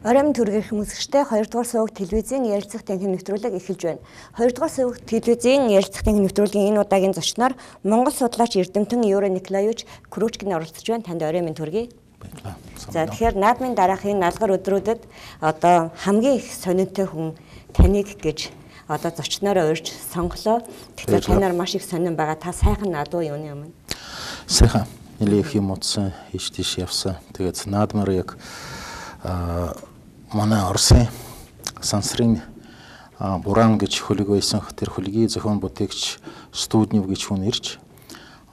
Оройн төргийнх хүмүүсгчтэй 2 дугаар суваг телевизийн ярилцах танхим нэвтрүүлэг эхэлж байна. 2 дугаар суваг телевизийн ярилцах танхим нэвтрүүлгийн энэ удаагийн зочноор Монгол судлаач Эрдэмтэн Юрий Николаевич Кручкин оролцож байна. Танд оройн минь төргий. За тэгэхээр наадмын дараахын налгар өдрүүдэд одоо хамгийн их сонинтой хүн таныг гэж одоо зочноороо урьж сонголоо. Тэгэхээр танаар маш их сонин байгаа. Та сайхан наадуу юуны өмнө. Сайхан. Нэлээд их юм утсан хийж тийш явсан. Тэгээд наадмаар яг манай Оросын сансрын Буран гэж хөлөг байсан. Тэр хөлгийн зохион бүтээгч Студнев гэж хүн ирж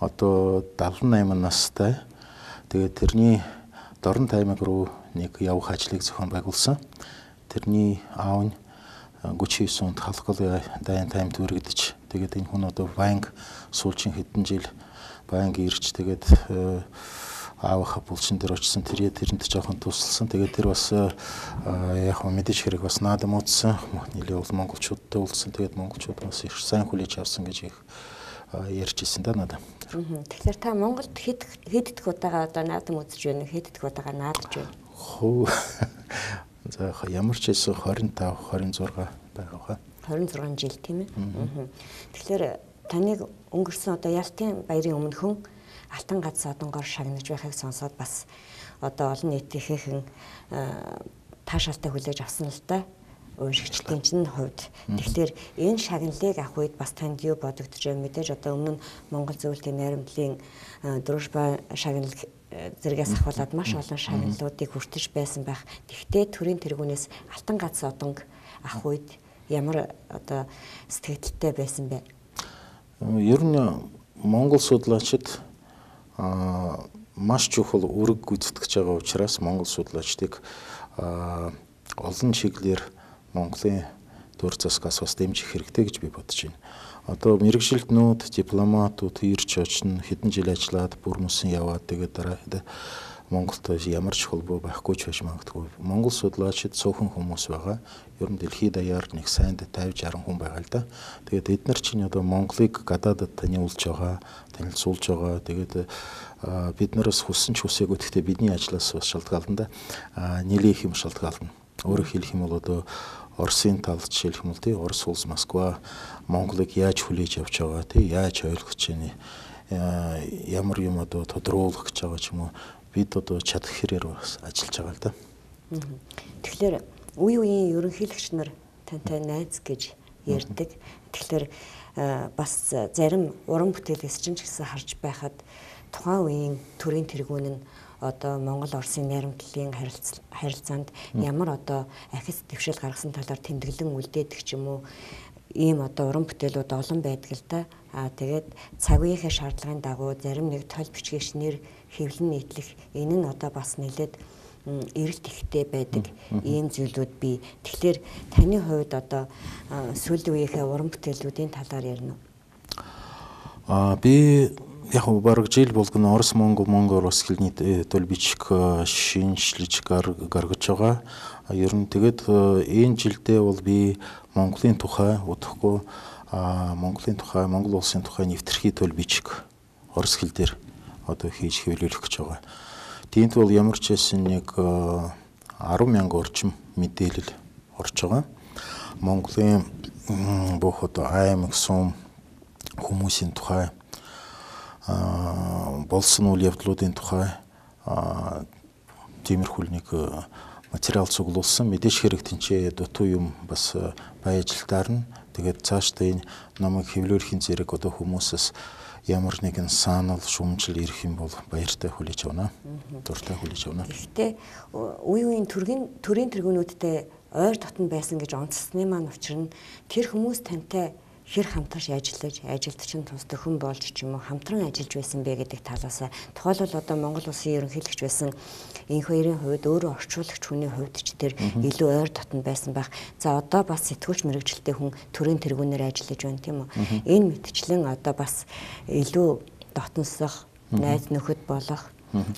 одоо 78 настай. Тэгээд тэрний дорн таймаг руу нэг явах ажлыг зохион байгуулсан. Тэрний аав нь 39 онд халахлын дайн таймд үргэлдэж тэгээд энэ хүн одоо банк сүүлчийн хэдэн жил банк ирж тэгээд аавынхаа булчин дээр очсон тэрэнд жоохон тусалсан. Тэгээд тэр бас яг мэдээж хэрэг бас наадам утсан. Нэлээд бол монголчуудтай уулзсан. Тэгээд монголчууд бас их сайн хүлээж авсан гэж их ярьж ирсэн да надад. Тэгэхээр та Монголд хэд удаага одоо наадам үзэж байна? Хэд удаага наадж байна? Хөө. За ямар ч байсан 25 26 байгаа. 26 жил тийм ээ. Тэгэхээр таныг өнгөрсөн одоо Ялтын баярын өмнөхөн Алтан гац одонгоор шагнаж байхыг сонсоод бас одоо олон нийтийнхэн таашаалтай хүлээж авсан л да. Уушигчдын чинь хувьд. Тэгэхээр энэ шагналыг авах үед бас танд юу бодогдож байна? Мэдээж одоо өмнө нь Монгол зөвлөлтийн найрамдлын дружба шагнал зэрэгээс ахуулаад маш олон шагналуудыг хүртэж байсан байх. Тэгвэл төрийн тэргүүнээс Алтан гац одонг авах үед ямар одоо сэтгэлдтэй байсан бэ? Ер нь Монгол судлаачид маш чухал үүрэг гүйцэтгэж байгаа учраас Монгол судлаачдыг олон чиглэлээр Монголын төр засгаас бас дэмжих хэрэгтэй гэж би бодож байна. Одоо мэргэжилтнүүд, дипломатууд ирж очно, хэдэн жил ажиллаад бүр мөсөн яваад тэгээд дараа Монголд ямар ч холбоо байхгүй ч байж магадгүй. Монгол судлаачид цөөхөн хүмүүс байгаа. Ер нь дэлхийд даяар нэг сайнд 50-60 хүн байгаа л да. Тэгээд эдгээр чинь одоо Монголыг гадаадад таниулж байгаа, танилцуулж байгаа. Тэгээд бид нараас хүссэн ч хүсээгүй гэхдээ бидний ажлаас бас шалтгаална да. Нэлээд их юм шалтгаална. Өөрөөр хэлэх юм бол одоо Оросын талд жишээлх юм бол тий Орос улс Москва Монголыг яаж хүлээж авч байгаа тий яаж ойлгож байна. Ямар юм одоо тодруулах гэж байгаа ч юм уу. Бид одоо чадах хэрээр бас ажиллаж байгаа л да. Тэгэхээр үе үеийн ерөнхийлөгч нар тантай найз гэж ярьдаг. Тэгэхээр бас зарим уран бүтээлээс ч гэсэн харж байхад тухайн үеийн төрийн тэргүүн нь одоо Монгол Оросын найрамдлалын харилцаанд ямар одоо ахиц дэвшил гаргасан талаар тэмдэглэн үлдээдэг ч юм уу ийм одоо уран бүтээлүүд олон байдаг л да. Тэгээд цаг үеийнхээ шаардлагын дагуу зарим нэг тол бичгээс нэр хэвлэн нийтлэх энэ нь одоо бас нэлээд эрэлт ихтэй байдаг ийм зүйлүүд бий. Тэгэхээр таны хувьд одоо сүүлийн үеийнхээ уран бүтээлүүдийн талаар ярина уу? Би яг бараг жил болгоно Орос Монгол Орос хэлний төл бичиг шинжилж гаргаж байгаа. Ер нь тэгээд энэ жилдээ бол би Монголын тухай удахгүй Монголын тухай Монгол улсын тухай нэвтрхий төл бичиг орос хэл дээр одоо хийж хэвлүүлэх гэж байгаа. Тиймд бол ямар ч байсан нэг 10,000 орчим мэдээлэл орж байгаа. Монголын бүх одоо аймаг сум хүмүүсийн тухай болсон үйл явдлуудын тухай тиймэрхүү нэг материал цуглуулсан. Мэдээж хэрэг тэнцээ дутуу юм бас байж таарна. Тэгээд цаашдаа энэ номыг хэвлүүлэхийн зэрэг одоо хүмүүсээс ямар нэгэн санал шүүмжил ирэх юм бол баяртай хүлээж авна. Дуртай хүлээж авна. Гэхдээ үе үеийн төрийн тэргүүнүүдтэй ойр дотн байсан гэж онцлсны маань учир нь тэр хүмүүс тантай хэр хамтарч ажилд чинь тусдаг хүн болж ч юм уу хамтран ажиллаж байсан бэ гэдэг талаас тухайлбал одоо Монгол улсын ерөнхийлөгч байсан энэ хоёрын хувьд өөрөө орчуулагч хүний хувьд ч тэр илүү ойр дотн байсан байх. За одоо бас сэтгүүлч мэрэгчлээ хүн төрийн тэргүүнээр ажиллаж байна тийм үү. Энэ мэтчлэн одоо бас илүү дотносох, найз нөхөд болох,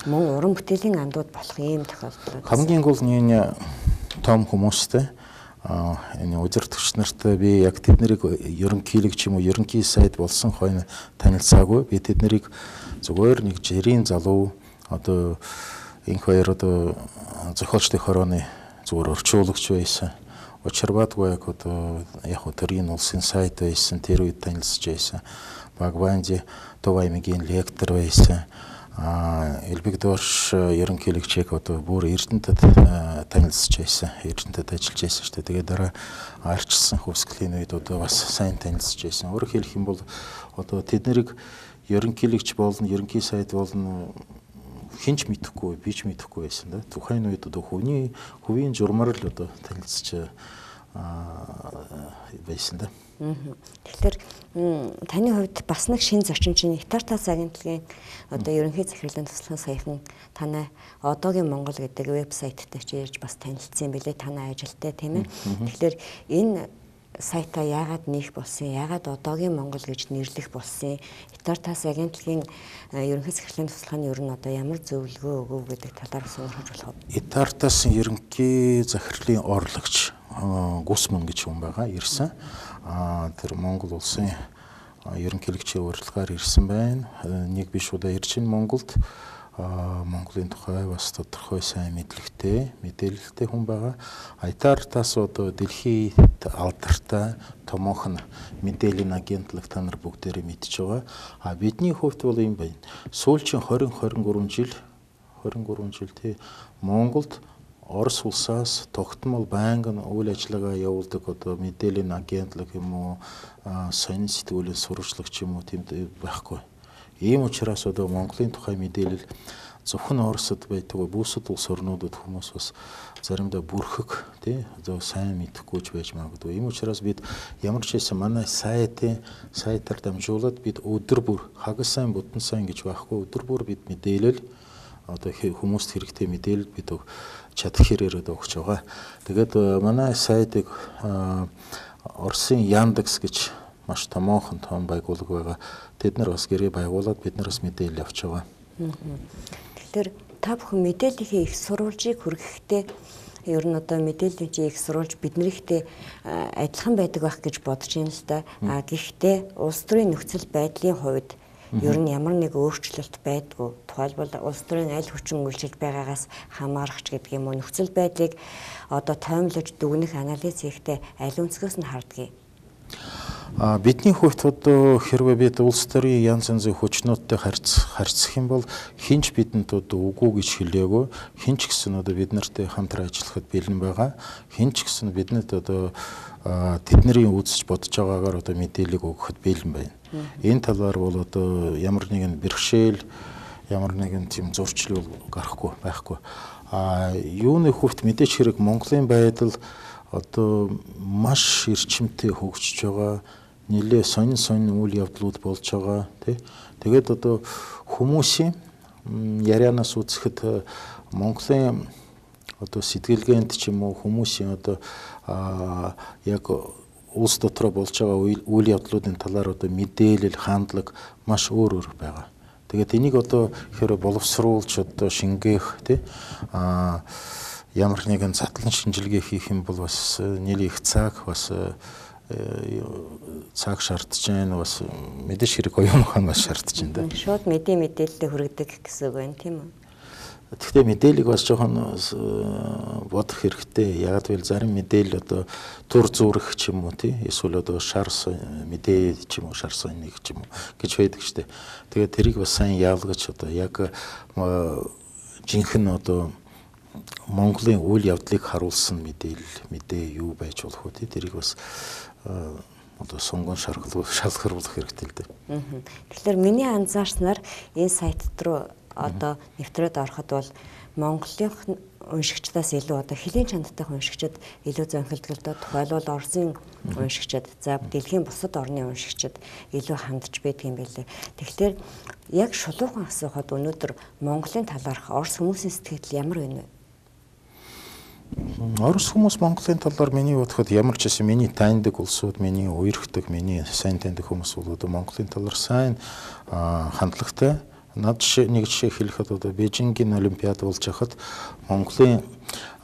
мөн уран бүтээлийн андууд болох ийм тохиолдол. Хамгийн гол нь том хүмүүстэй энэ удирдагч нартай би яг тэднийг ерөнхийлөгч юм уу ерөнхий сайд болсон хойно танилцаагүй. Би тэднийг зүгээр нэг жирийн залуу одоо энэ хоёр одоо зохиолчдын хорооны зүгээр орчуулагч байсан. Учирбадгүй яг одоо яг төрийн улсын сайд байсан, тэр үед танилцж байсан. Багванди Товаймигийн лектор байсан. Элбэгдорш ерөнхийлөгчийг одоо бүр Эрдэнэтэд танилцж байсан. Эрдэнэтэд ажиллаж байсан шүү дээ. Тэгээд дараа арчилсан хувьсгалын үед одоо бас сайн танилцж байсан. Өөрөөр хэлэх юм бол одоо тэднийг ерөнхийлөгч болно, ерөнхий сайд болно хинч мэдэхгүй, би ч мэдэхгүй байсан да. Тухайн үед одоо хувийн журмаар л одоо танилцж байсан да. Тэгэхээр таны хувьд бас нэг шин зочин чинь Итартас агентлагийн одоо ерөнхий захирлын туслахын саяхан танай одоогийн Монгол гэдэг вебсайттай ч ярьж бас танилцсан билээ танай ажилтай тийм ээ. Тэгэхээр энэ сайтаа яагаад нээх болсон, яагаад одоогийн Монгол гэж нэрлэх болсон, Итартас агентлагийн ерөнхий захирлын туслахын ер нь одоо ямар зөвлөгөө өгөв гэдэг талаар сонирхож болох уу? Итартасын ерөнхий захирлын орлогч Гусман гэж хүн байгаа ирсэн. Тэр Монгол улсын ерөнхийлөгчийн урилгаар ирсэн байна. Нэг биш удаа ирж ин Монголд Монголын тухай бас тодорхой сайн мэдээлэлтэй хүн байгаа. Итартас одоо дэлхийд алдартай томоохон мэдээллийн агентлаг та нар бүгдээрээ мэдж байгаа. Бидний хувьд бол юм байна. Сүүлчийн 20-23 жил тий Монголд Орос улсаас тогтмол байнгын үйл ажиллагаа явуулдаг одоо мэдээллийн агентлаг юм уу, сонин сэтгүүлийн сурвалжлагч юм уу тийм байхгүй. Ийм учраас одоо Монголын тухай мэдээлэл зөвхөн Оросд байдаг бусад улс орнуудад хүмүүс бас заримдаа бүрхэг тий одоо сайн мэдэхгүй ч байж магадгүй. Ийм учраас бид ямар ч хэсэн манай сайтаар дамжуулаад бид өдөр бүр хагас сайн бүтэн сайн гэж байхгүй өдөр бүр бид мэдээлэл одоо хүмүүст хэрэгтэй мэдээлэл бид чадах хэрэгээр өгч байгаа. Тэгээд манай сайтыг Оросын Яндекс гэж маш томоохон том байгууллага байгаа. Тэд нар бас гэрээ байгуулад биднээс мэдээлэл авч байгаа. Тэгэхээр та бүхэн мэдээллийн их сурвалжийг хүргэхдээ ер нь одоо мэдээллийн их сурвалж биднэрийхтэй адилхан байдаг байх гэж бодож байна л да. Гэхдээ улс төрийн нөхцөл байдлын хувьд ер нь ямар нэг өөрчлөлт байдгүй. Тухайлбал улс төрийн аль хүчин үйлчилж байгаагаас хамаарах ч гэдэг юм уу нөхцөл байдлыг одоо тоймлож дүгнэх анализ хийхдээ аль өнцгөөс нь хардгийг. Бидний хувьд одоо хэрвээ бид улс төрийн янз янзын хүчнүүдтэй харьцах юм бол хинч бидэнд одоо үгүй гэж хэлээгүй. Хинч гэсэн одоо бид нартай хамтран ажиллахад бэлэн байгаа. Хинч гэсэн бидэнд одоо тэдний үзэж бодож байгаагаар одоо мэдээлэл өгөхөд бэлэн байна. Энэ талаар бол одоо ямар нэгэн бэрхшээл, ямар нэгэн тийм зурчлал гарахгүй байхгүй. Юуны хувьд мэдээж хэрэг Монголын байдал одоо маш эрчимтэй хөгжиж байгаа. Нэлээ сонин үйл явдлууд болж байгаа тий. Тэгээд одоо хүмүүсийн ярианаас үзэхэд Монголын одоо сэтгэлгээнд ч юм уу хүмүүсийн одоо яг улс дотор болж байгаа үйл явдлуудын талаар одоо мэдээлэл хандлага маш өөр байгаа. Тэгээд энийг одоо хэрэг боловсруулж одоо шингээх тий ямар нэгэн задлан шинжилгээ хийх юм бол бас нэлээд их цаг бас цаг шаардж байна бас мэдээж хэрэг оюун ухаан бас шаардж байна да. Шууд мэдээлэлтэй хүргэдэг гэсэн үг байна тийм үү? Гэхдээ мэдээллийг бас жоохон бодох хэрэгтэй. Яг л зарим мэдээлэл одоо төр зүрх ч юм уу тий эсвэл одоо шар мэдээ ч юм уу шар соныг ч юм уу гэж байдаг штэ. Тэгээд тэрийг бас сайн яалгаж одоо яг жинхэнэ одоо Монголын үйл явдлыг харуулсан мэдээ юу байж болох вэ? Тэрийг бас одоо сонгон шалгаруулах хэрэгтэй л дээ. Тэгэхээр миний анзаарснаар энэ сайт руу одоо нэвтрээд ороход бол Монголын уншигчдаас илүү одоо хэлийн чанартай уншигчид илүү зөнхөлдгөлдөө тухайлбал Оросын уншигчид, за дэлхийн бусад орны уншигчид илүү хандж байдаг юм байлээ. Тэгэхээр яг шулуухан асуухад өнөөдөр Монголын талаарх Орос хүмүүсийн сэтгэл ямар байна вэ? Орос хүмүүс Монголын талаар миний бодоход ямар ч гэсэн миний таньдаг улсууд, миний үерхдэг, миний сайн таньдаг хүмүүс бол одоо Монголын талаар сайн хандлагатай. Над нэг жишээ хэлэхэд одоо Бээжингийн олимпиад болж хахад Монголын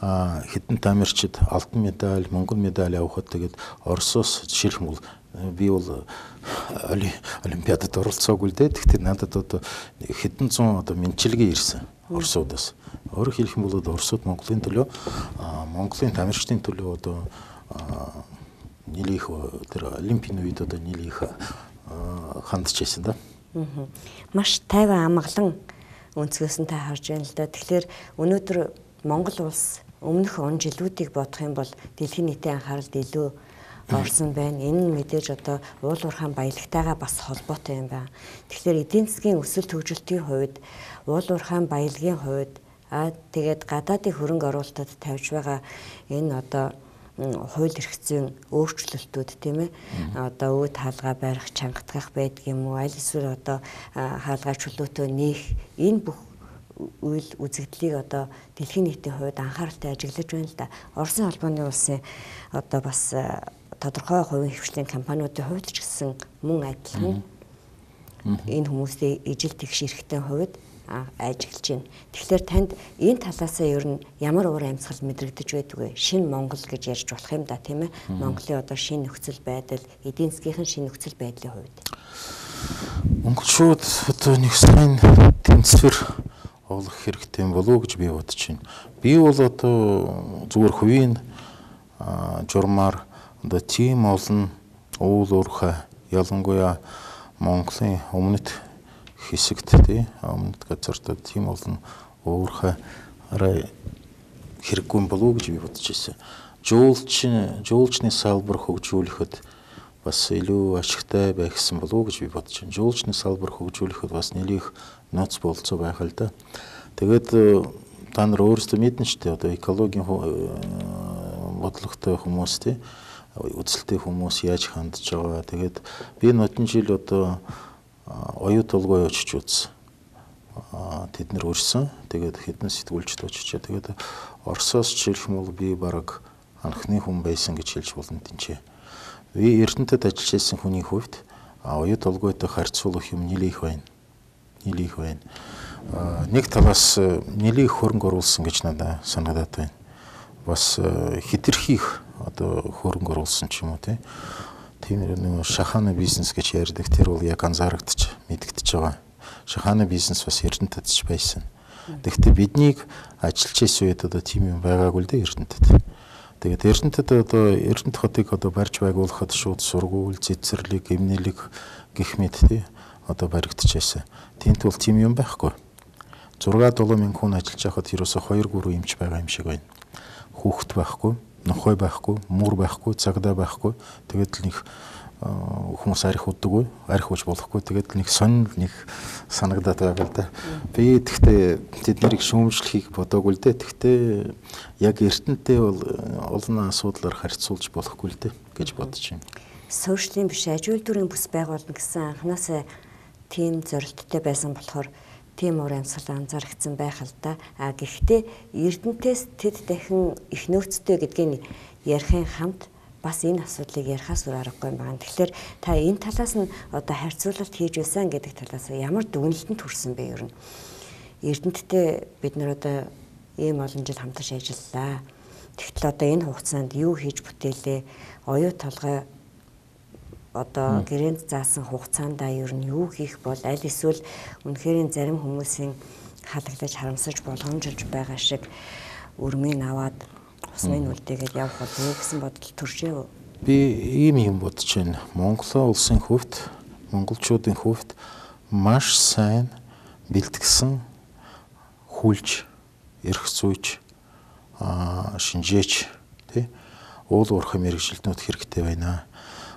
хэдэн тамирчид алтан медаль, мөнгөн медаль авахад тэгээд Оросоос жишээлх юм бол би бол олимпиадад оролцоогүй л дээ. Гэхдээ надад одоо хэдэн зуун одоо мэнчилгээ ирсэн. Оросуудаас. Өөрөөр хэлэх юм бол Оросууд Монголын төлөө Монголын тамирчдын төлөө одоо нэлээх тэр олимпийн үед одоо нэлээх хандж байсан да. Маш тайван амгалан өнцгөөс нь та харж байна л да. Тэгэхээр өнөөдөр Монгол улс өмнөх он жилүүдийг бодох юм бол дэлхийн нийтийн анхааралд илүү орсон байна. Энэ нь мэдээж одоо уул уурхайн баялагтайгаа бас холбоотой юм байна. Тэгэхээр эдийн засгийн өсөлт хөгжилтийн хувьд, уул уурхайн баялагын хувьд тэгээд гадаадын хөрөнгө оруулалтад тавьж байгаа энэ одоо хууль эрх зүйн өөрчлөлтүүд тийм ээ одоо үүд хаалгаа барих, чангатгах байдаг юм уу? Аль эсвэл одоо хаалгаа чөлөөтөө нээх энэ бүх үйл үзэгдлийг одоо дэлхийн нийтийн хувьд анхааралтай ажиглаж байна л да. Оросын холбооны улсын одоо бас тодорхой хувийн хвшлийн компаниудын хувьд ч гэсэн мөн адилхан энэ хүмүүсийн ижил тэгш эрхтэй хувьд ажиглаж байна. Тэгэхээр танд энэ талаасаа ер нь ямар уур амьсгал мэдрэгдэж байдаг вэ? Шинэ Монгол гэж ярьж болох юм да, тийм ээ? Монголын одоо шинэ нөхцөл байдал, эдийн засгийн шинэ нөхцөл байдлын хувьд. Монголчууд одоо нэг сайн тэмцвэр олох хэрэгтэй болов уу гэж би бодож байна. Би бол одоо зүгээр хувийн журмаар одоо тийм олон уул уурхай ялангуяа Монголын өмнөд хэсэгт тий өмнөд газарт тийм олон уурхай хэрэггүй болов уу гэж би бодож байсан. Жуулчны салбар хөгжүүлэхэд бас илүү ашигтай байх гэсэн болов уу гэж би бодож байна. Жуулчны салбар хөгжүүлэхэд бас нэлээх ноц болцоо байх л да. Тэгээд та нар өөрсдөө мэднэ ч дээ одоо экологийн бодлоготой хүмүүс тий үзэлтэй хүмүүс яаж хандж байгаа. Тэгээд би нодон жил одоо оюу толгой очиж үзсэн. Тэд нэр өрсөн. Тэгээд хэдэн сэтгүүлчд очиж. Тэгээд Оросоос ч ирэх юм бол би бараг анхны хүн байсан гэж хэлж болно тэнцээ. Би Эрдэнэтэд ажиллаж байсан хүний хувьд оюу толгойтой харьцуулах юм нэлээх байна. Нэлээх байна. Нэг талаас нэлээх хөрөнгө оруулсан гэж надад санагдаад байна. Бас хэтэрхийх одоо хөрөнгө оруулсан ч юм уу тийм нэг шаханы бизнес гэж ярьдаг. Тэр бол яг анзаарагдчих мэдэгдэж байгаа. Шаханы бизнес бас Эрдэнэтэд ч байсан. Тэгэхдээ биднийг ажиллаж исэн үед одоо тийм юм байгаагүй л дээ Эрдэнэтэд. Тэгээд Эрдэнэтэд одоо Эрдэнэт хотыг одоо барьж байгуулахад шууд сургууль, цэцэрлэг, эмнэлэг гэх мэт тий одоо баригдчихсан. Тэнт бол тийм юм байхгүй. 6-7 мянган хүн ажиллаж байхад ерөөсө 2-3 эмч байгаа юм шиг байна. Хүүхэд байхгүй, нохой байхгүй, мөр байхгүй, цагдаа байхгүй. Тэгээд л нэг хүмүүс арх удаггүй, арх ууж болохгүй. Тэгээд л нэг сонин нэг санагдаад байгаа л да. Би тэгтээ тэднийг шүүмжлэхийг бодоогүй л дээ. Тэгтээ яг Эрдэнэтэй бол олон асуудлаар харьцуулж болохгүй л дээ гэж бодож байна. Сошиалын биш аж үйлдвэрийн бүс байгуулна гэсэн анханасаа тийм зорилттой байсан болохоор тийм уур амьсгал анзаарэгдсэн байх л да. Гэхдээ Эрдэнэтээс тэд дахин их нөөцтэй гэдгийг ярихын хамт бас энэ асуудлыг ярихаас өөр аргагүй юм байна. Тэгэхээр та энэ талаас нь одоо харьцуулалт хийж байсан гэдэг талаас ямар дүгнэлтэнд хүрсэн бэ ер нь? Эрдэнэттэй бид нар одоо ийм олон жил хамтарч ажиллалаа. Тэгтэл одоо энэ хугацаанд юу хийж бүтээлээ? Оюу толгой одоо гэрээнд заасан хугацаанд ер нь юу хийх бол аль эсвэл үнэхээр зарим хүмүүсийн халаглаж харамсаж боломжилж байгаа шиг өрмийн аваад усмын үлдээгээд явах болов гэсэн бодол төржээ. Би ийм юм бодож байна. Монголын улсын хувьд, монголчуудын хувьд маш сайн бэлтгэсэн хүлж, эрх зүйч, шинжээч тий уул уурхай мэргэжилтнүүд хэрэгтэй байна.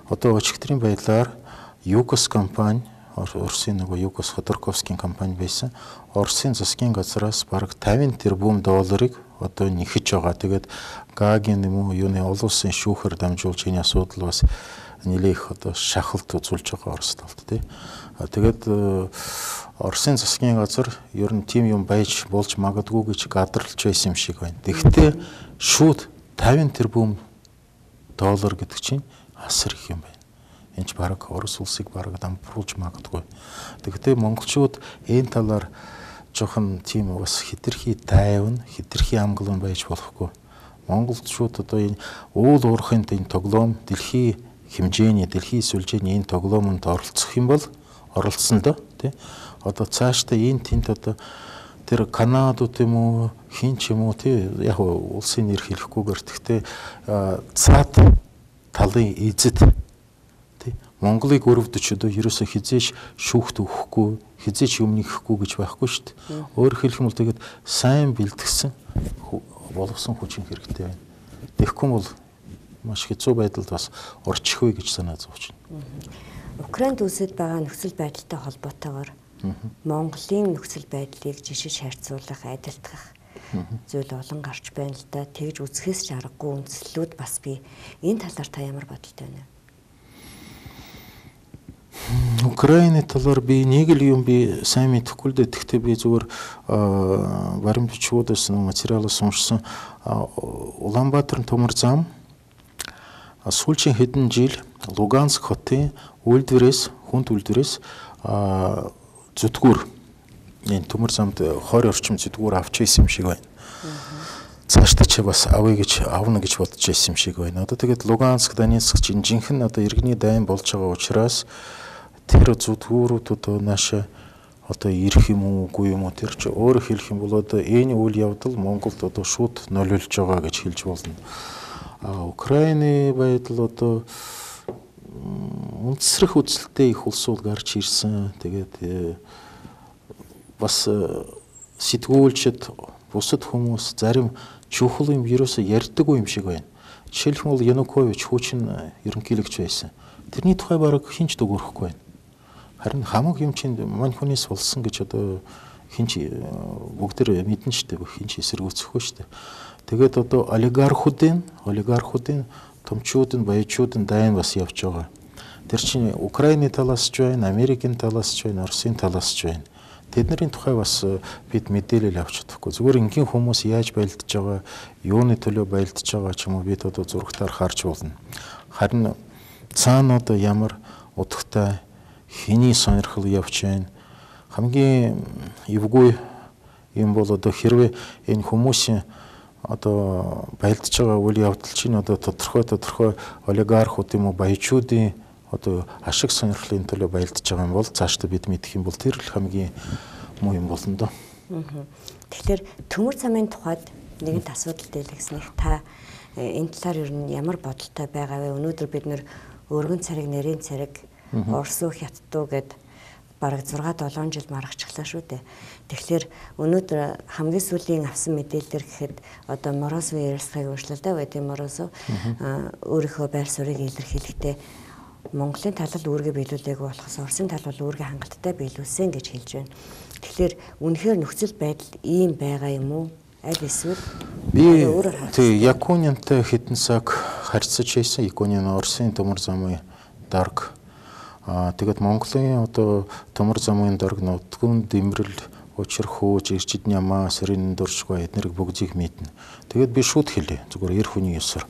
Одоо өчигдрийн байдлаар Югос компани, Оросын нөгөө Югос Ходорковскийн компани байсан. Оросын засгийн газраас бараг 50 тэрбум долларыг одоо нэхэж байгаа. Тэгээд Гагийн юм уу юуны олон улсын шүүхээр дамжуулж энэ асуудал бас нэлээх одоо шахалт үзүүлж байгаа Орос талд тий. Тэгээд Оросын засгийн газар ер нь тийм юм байж болж магадгүй гэж гадарлаж байсан юм шиг байна. Тэгэхдээ шууд 50 тэрбум доллар гэдэг чинь асар их юм байна. Энд ч бараг Орос улсыг бараг дампруулж магадгүй. Тэгэхдээ монголчууд энэ талаар жоохон тийм бас хэтэрхий тайван, хэтэрхий амгалан байж болохгүй. Монголчууд одоо энэ уул уурхайн энэ тоглоом дэлхийн хэмжээний, дэлхийн сүлжээний энэ тоглоомонд оролцох юм бол оролцсон доо тий. Одоо цаашдаа энэ тэнд одоо тэр Канадууд юм уу, хин ч юм уу тий яг улсын нэр хэлэхгүйгээр тэгтээ цаад талын эзэд тий Монголыг өрөвдөж одоо ерөөсө хизээш шүүхт өгөхгүй, хизээч юм нэхэхгүй гэж байхгүй шүү дээ. Өөрөөр хэлэх юм бол тэгээд сайн бэлтгэсэн болгосон хүчин хэрэгтэй байна. Тэгэхгүй бол маш хэцүү байдалд бас орчих вэ гэж санаа зовж байна. Украинд үүсэж байгаа нөхцөл байдалтай холбоотойгоор Монголын нөхцөл байдлыг жишиж харьцуулах, адилтгах зүйл олон гарч байна л да. Тэгж үзэхээс ч аргагүй үндслүүд бас би энэ талаар та ямар бодолтой байна вэ? Украины талаар би нэг л юм би сайн мэдэхгүй л дээ. Тэгтээ би зүгээр баримт бичгүүдээс материалаас уншсан Улаанбаатарын төмөр зам сүүлийн хэдэн жил Луганск хотын үйлдвэрээс хүнд үйлдвэрээс зүтгүүр энэ төмөр замд 20 орчим зүтгүүр авч ирсэн юм шиг байна. Цаашдаа ч бас авъя гэж авна гэж бодож ирсэн юм шиг байна. Одоо тэгээд Луганск, Донецк чинь жинхэнэ одоо иргэний дайн болж байгаа учраас тэр зүтгүүрүүд одоо нааша одоо ирэх юм уугүй юм уу тэр чи өөрөөр хэлэх юм бол одоо энэ үйл явдал Монголд одоо шууд нөлөөлж байгаа гэж хэлж болно. Украины байдал одоо үндэсрэх үзэлтэй их улсууд гарч ирсэн. Тэгээд бас сэтгүүлчид бусад хүмүүс зарим чухал юм ерөөсө ярьдаггүй юм шиг байна. Жишээлх нь бол Янукович хүчин ерөнхийлөгч байсан. Тэрний тухай бараг хинч дүгөрөхгүй байна. Харин хамаг юм чинь мань хүнээс болсон гэж одоо хинч бүгдэр мэднэ шүү дээ. Хинч эсэргүүцэхгүй шүү дээ. Тэгээд одоо олигархуудын томчууд нь баячууд нь дайн бас явж байгаа. Тэр чинь Украины талаас ч байна, Америкийн талаас ч байна, Оросын талаас ч байна. Тэдний тухай бас бид мэдээлэл авч чадахгүй. Зүгээр ингийн хүмүүс яаж байлдаж байгаа, юуны төлөө байлдаж байгаа ч юм уу бид одоо зурагтаар харж болно. Харин цаана одоо ямар утгатай хэний сонирхол явж байна. Хамгийн эвгүй юм бол одоо хэрвээ энэ хүмүүсийн одоо байлдаж байгаа үйл явдал чинь одоо тодорхой олигархууд юм уу баячуудын одоо ашиг сонирхлын төлөө байлдаж байгаа юм бол цаашдаа бид мэдэх юм бол тэр л хамгийн муу юм болно доо. Тэгэхээр төмөр замын тухайд нэгэнт асуудал дэлгэснэх та энэ талаар ер нь ямар бодолтой байгаа вэ? Өнөөдөр бид нэр өргөн цариг, нэрийн цариг, Орсуу хятадуу гэд бараг 6-7 жил маргачихлаа шүү дээ. Тэгэхээр өнөөдөр хамгийн сүүлийн авсан мэдээлэлээр гэхэд одоо Морозовын ярилцлагыг уншлалтай байдгийн Морозов өөрийнхөө байр суурийг илэрхийлэхдээ Монголын талд үүргээ биелүүлээгүй болохоос Оросын тал бол үүргээ хангалттай биелүүлсэн гэж хэлж байна. Тэгэхээр үнэхээр нөхцөл байдал ийм байгаа юм уу? Аль эсвэл би тий Япониантай хэдэн цаг харьцаж байсан. Японы Оросын төмөр замын дарга тэгээд Монголын одоо төмөр замын дарга нутгын дэмрэл учир хөөж ирчид нямаа сэрэн дуршгүй эднэрийг бүгдийг мэднэ. Тэгээд би шууд хэлээ. Зүгээр эр хүний ёсоор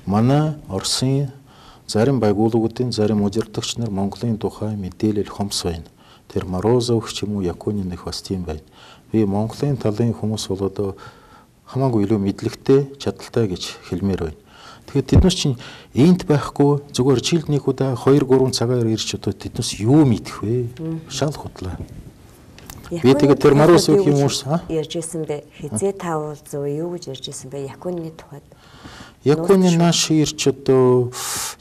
манай Оросын зарим байгууллагуудын зарим удирдагч нар Монголын тухай мэдээлэл хомс байна. Тэр Морозов ч юм уу Японийн их бас тийм байна. Би Монголын талын хүмүүс бол одоо хамаагүй илүү мэдлэгтэй, чадaltaй гэж хэлмээр байна. Тэгэхээр тэднээс чинь энд байхгүй зүгээр жилд нэг удаа 2-3 цагаар ирж одоо тэднээс юу мэдэх вэ? Шал худлаа. Би тэгээд тэр Морозов юм уурсан. Ярьжсэн бэ? Хизээ таавал зөв юу гэж ярьжсэн бэ? Японы тухайд. Японы нааш ирч одоо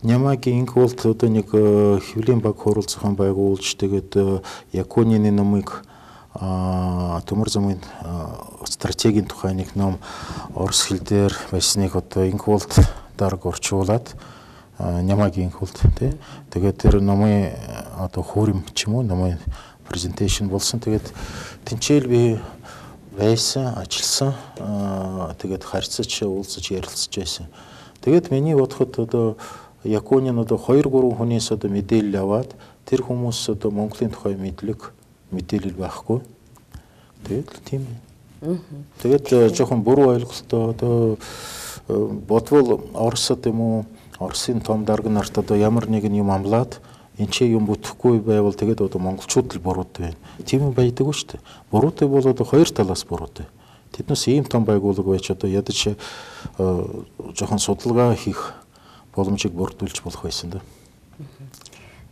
Нямагийн инкволт одоо нэг хэвлийн баг хурал зохион байгуулж тэгээд Японы номыг төмөр замын стратегийн тухай нэг ном орос хэл дээр байсныг одоо инкволт дарга орчуулад Нямагийн инкволт тий. Тэгээд тэр номын одоо хөрөм ч юм уу номын презентацийн болсон. Тэгээд тэнцэл би байсан, ажилласан. Тэгээд харьцаж, уулзаж, ярилцаж байсан. Тэгээд миний бодоход одоо Японы одоо 2-3 хүнээс одоо мэдээлэл аваад тэр хүмүүс одоо Монголын тухай мэдээлэл байхгүй. Тэгээд тийм. Тэгээд жоохон буруу ойлголтоо одоо бодвол Оросд юм уу Оросын том дарга нарт одоо ямар нэгэн юм амлаад энэ ч юм бүтэхгүй байвал тэгээд одоо монголчууд л буруутай байна. Тийм байдаггүй шүү дээ. Буруутай бол одоо хоёр талаас буруутай. Тэднээс ийм том байгууллага байж одоо ядаж жоохон судалгаа хийх боломжийг бүрдүүлж болох байсан да.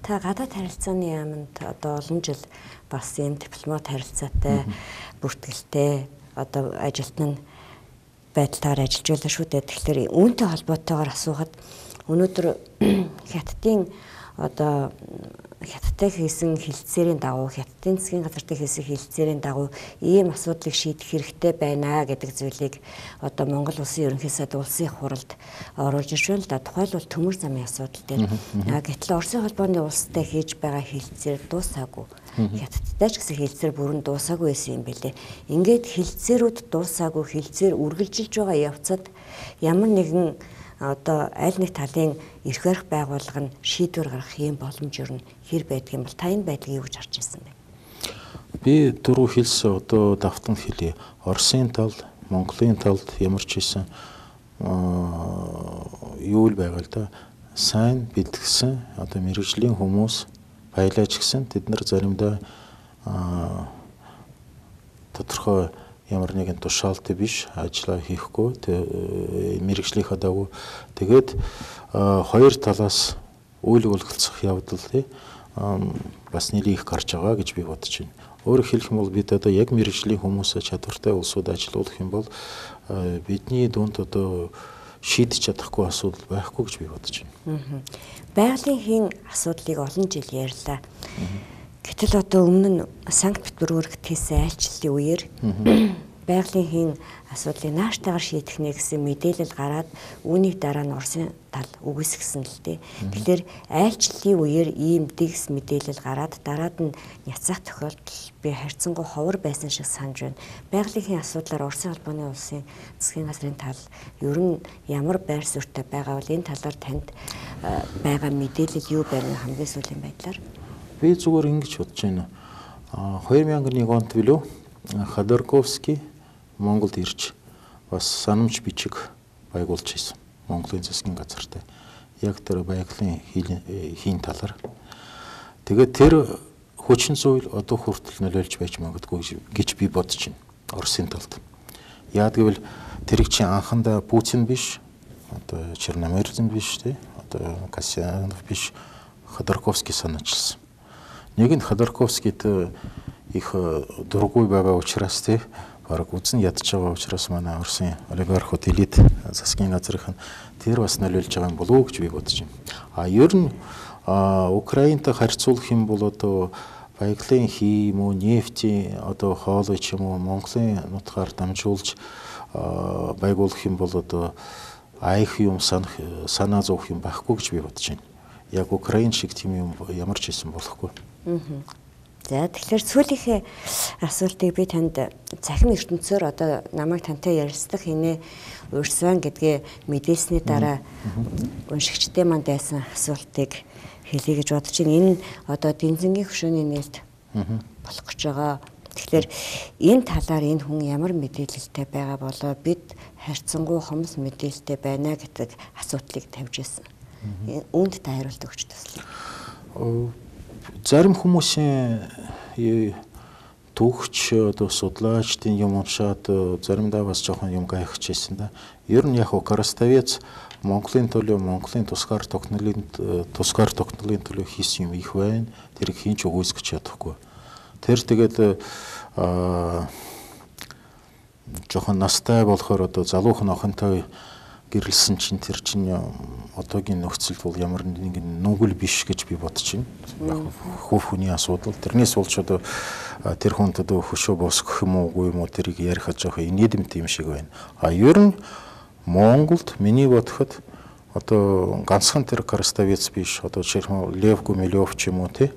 Та гадаад харилцааны яамд одоо олон жил бас энэ дипломат харилцаатай бүртгэлтэй одоо ажилтны байдлаар ажиллаж байлаа шүү дээ. Тэгэхээр үүнтэй холбоотойгоор асуухад өнөөдөр хятадын одоо хятадтай хийсэн хилцээрийн дагуу хятадын засгийн газартай хийсэн хилцээрийн дагуу ийм асуудлыг шийдэх хэрэгтэй байна гэдэг зүйлийг одоо Монгол улсын ерөнхий сайд улсын их хуралд оруулж ирж байна л да. Тухайлбал төмөр замын асуудал дээр. Гэтэл Оросын холбооны улстай хийж байгаа хилцээр дуусаагүй. Хятадтай ч гэсэн хилцээр бүрэн дуусаагүй байсан юм билээ. Ингээд хилцээрүүд дуусаагүй, хилцээр үргэлжилж байгаа явцад ямар нэгэн одоо аль нэг талын эрх барих байгууллага нь шийдвэр гаргах юм боломж юу хэр байдаг юм бол та энэ байдлыг юу гэж харж байсан бэ? Би дөрөв хэлсэн одоо давтан хэлье. Оросын тал, Монголын талд ямар ч хийсэн юу л байгаа л да. Сайн бэлтгэсэн одоо мэргэжлийн хүмүүс баялаач гисэн тэд нар заримдаа тодорхой ямар нэгэн тушаалтай биш ажиллаа хийхгүй мэргэжлийнхаа дагуу тэгээд хоёр талаас үйл өгүүлцэх явдал бас нэлээд их гарч байгаа гэж би бодож байна. Өөрөөр хэлэх юм бол бид одоо яг мэргэжлийн хүмүүсээ чадвартай улсууд ажилуулах юм бол бидний дунд одоо шийдэж чадахгүй асуудал байхгүй гэж би бодож байна. Байгалийн хийн асуудлыг олон жил ярьлаа. Гэтэл одоо өмнө нь Санкт Петербургт хийсэн айлчлалын үеэр байгалийн хийн асуудлыг нааштайгаар шийдэх нэ гэсэн мэдээлэл гараад үүнийг дараа нь Оросын тал үгүйсгэсэн л дээ. Тэгэхээр айлчлалын үеэр ийм дэгс мэдээлэл гараад дараад нь няцаах тохиолдол би харьцангуй ховор байсан шиг санаж байна. Байгалийн хийн асуудлаар Оросын холбооны улсын засгийн газрын тал ер нь ямар байр суурьтай байгаа бол энэ талаар танд байгаа мэдээлэл юу байна хамгийн сүүлийн байдлаар? Би зүгээр ингэж бодож байна. 2001 онд билүү Ходорковский Монголд ирж бас санамж бичиг байгуулж ирсэн. Монголын засгийн газартай. Яг тэр байгалийн хийн талаар. Тэгээд тэр хүчин зүйл одоо хүртэл нөлөөлж байж магадгүй гэж би бодож байна. Оросын талд. Яг гэвэл тэр чинь анхандаа Путин биш, одоо Черномырдин биш тий, одоо Касьянов биш, Ходорковский санаачилсан. Нэг нь Ходорковскийд их дургүй байгаа учраас тий бараг үзэн ядж байгаа учраас манай Оросын олигархууд элит засгийн газрын тэр бас нөлөөлж байгаа юм болов уу гэж би бодож байна. Ер нь Украинтай харьцуулах юм бол одоо баяглын хий юм уу, нефтийн одоо хоолой ч юм уу Монголын нутгаар дамжуулж байгуулах юм бол одоо аих юм санаа зовх юм байхгүй гэж би бодож байна. Яг Украин шиг тийм юм ямар ч хийсэн болохгүй. За тэгэхээр сүүлийнхээ асуултыг би танд цахим ертөнцөөр одоо намайг тантай ярилцлах хийнэ урьсан гэдгээ мэдээлсний дараа уншигчдын манд байсан асуултыг хэлье гэж бодож байна. Энэ одоо Дэнзэнгийн хөшөөний нээлт болох гэж байгаа. Тэгэхээр энэ талаар энэ хүн ямар мэдээлэлтэй байгаа болоо бид харьцангуй хомс мэдээлэлтэй байна гэдэг асуудлыг тавьж ирсэн. Үүнд та хариулт өгч туслая. Зарим хүмүүсийн түүхч одоо судлаачдын юм уншаад заримдаа бас жоохон юм гайхчихсэн да. Ер нь яг Караставец Монголын төлөө Монголын тусгаар тогтнолын төлөө хийсэн юм их байна. Тэрийг хинч үгүйсгэж чадахгүй. Тэр тэгээд жоохон настай болохоор одоо залуухан охинтой гэрэлсэн чинь тэр чинь одоогийн нөхцөлд бол ямар нэгэн нүгэл биш гэж би бодож байна. Хөв хүний асуудал. Тэрнээс болж одоо тэр хүнд одоо хөшөө босгох юм уугүй юм уу тэрийг ярихад жоохон инээдэмт юм шиг байна. Ер нь Монголд миний бодоход одоо ганцхан тэр Караставец биш одоо Лев Гумилев ч юм уу тий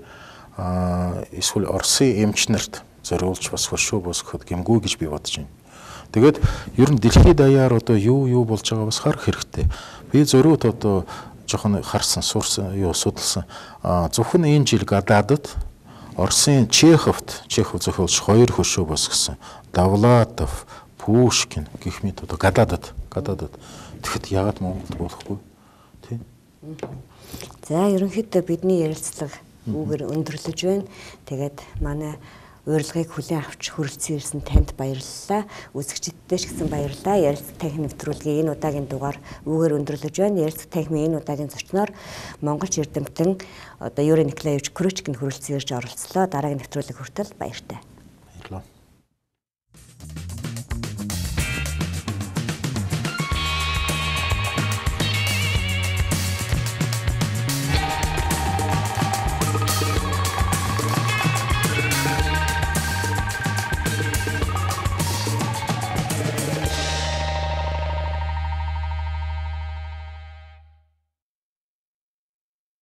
эсвэл Оросын эмч нарт зориулж бас хөшөө босгоход гэмгүй гэж би бодож байна. Тэгээд ер нь дэлхийд даяар одоо юу болж байгаа бас харах хэрэгтэй. Би зөрүүт одоо жоохон харсан, сурсан, судалсан. Зөвхөн энэ жил гадаадд Оросын Чехов зохиолч 2 хөшөө босгосон. Давлатов, Пушкин гэх мэт одоо гадаадд. Тэгэхэд яагаад Монголд болохгүй? Тий. За ерөнхийдөө бидний ярилцлага үүгээр өндөрлөж байна. Тэгээд манай урилгыг хүлээн авч хүрэлцэн ирсэн танд баярлалаа. Үзэгчдтэй ч гэсэн баярлалаа. Ярилцах танхимын нэвтрүүлгийн энэ удаагийн дугаар үүгээр өндөрлөж байна. Ярилцах танхимын энэ удаагийн зочноор Монголч эрдэмтэн одоо Юрий Николаевич Крючкин хүрэлцэн ирж оролцлоо. Дараагийн нэвтрүүлэг хүртэл баяртай.